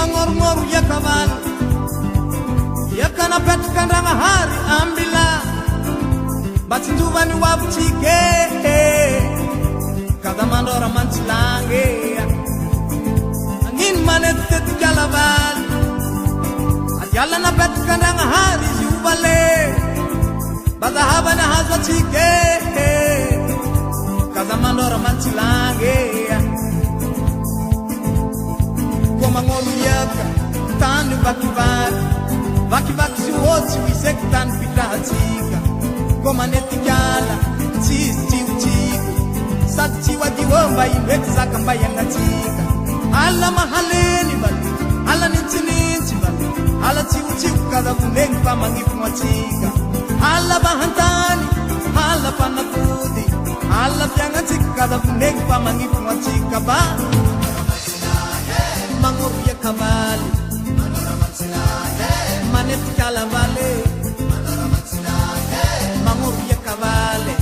mangorongoro iakavaly iaka napetraka andragnahary ambila mba tsinjovany hoavitsika kada mandora mantsilanga agnino manetitetika alavaly adiala napetraka andragnahary izy ovale mba zahavany ahazo atsika kada mandora mantsilanga Mangoro iaka tany vakivaky sy ohatsy hoiseky tany fitrahatsika ko manetikala tsisy tsiotiko sady tsy hoadio mba indreky zaka mba iagnatsika ala mahaleny valy ala nintsinitsy valy ala tsiotiko kadavonegny fa magnifogno atsika ala bahantany ala fanafody ala fiagnatsika kadavonegny fa magnifogno atsika ba Mangoro iakavaly manetika alavaly mangoro iakavaly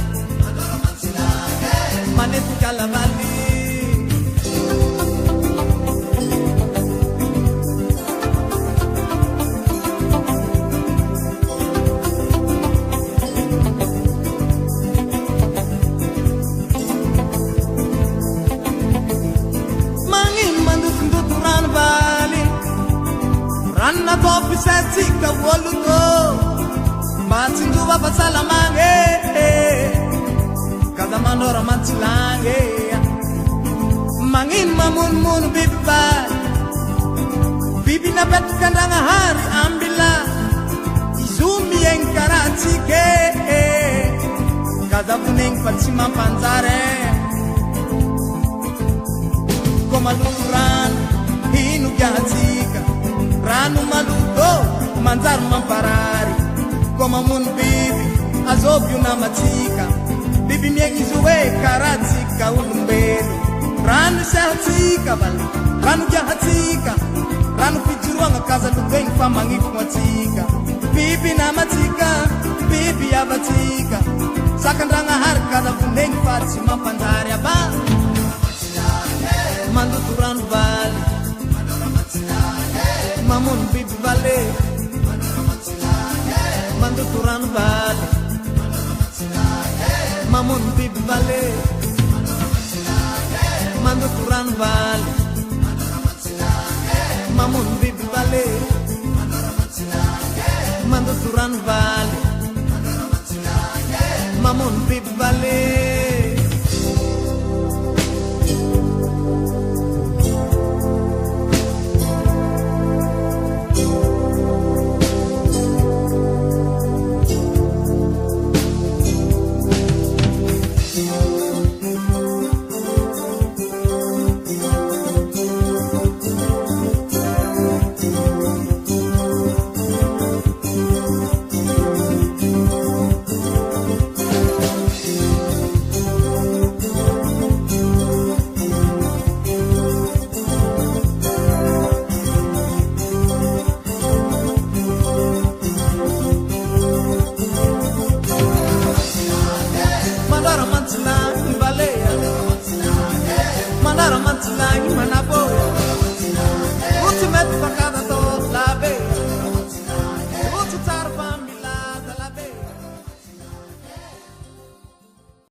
manetika alavaly Ranna topi setsika woluto matsinjuva pasalamange kada mandora mantsilange mangin mamun bibi na petka ndragnahary ambila izumi enkaratsike kada vonegny fa tsy mampanjare komalurano hino giahatsika rano maluto manjary mamparary ko mamono biby azoby io namatsika biby miegny izy hoe karatsika olombelo rano isahatsika valy rano giahatsika rano fijoroagna kazalobegny fa magnifogno atsika biby namatsika biby avatsika sakandragnahary kazavonegny fa tsy mampanjary aba mandoto rano valy Mamun bibi vale mandoto rano valy Mamun bibi vale mandoto rano valy Mamun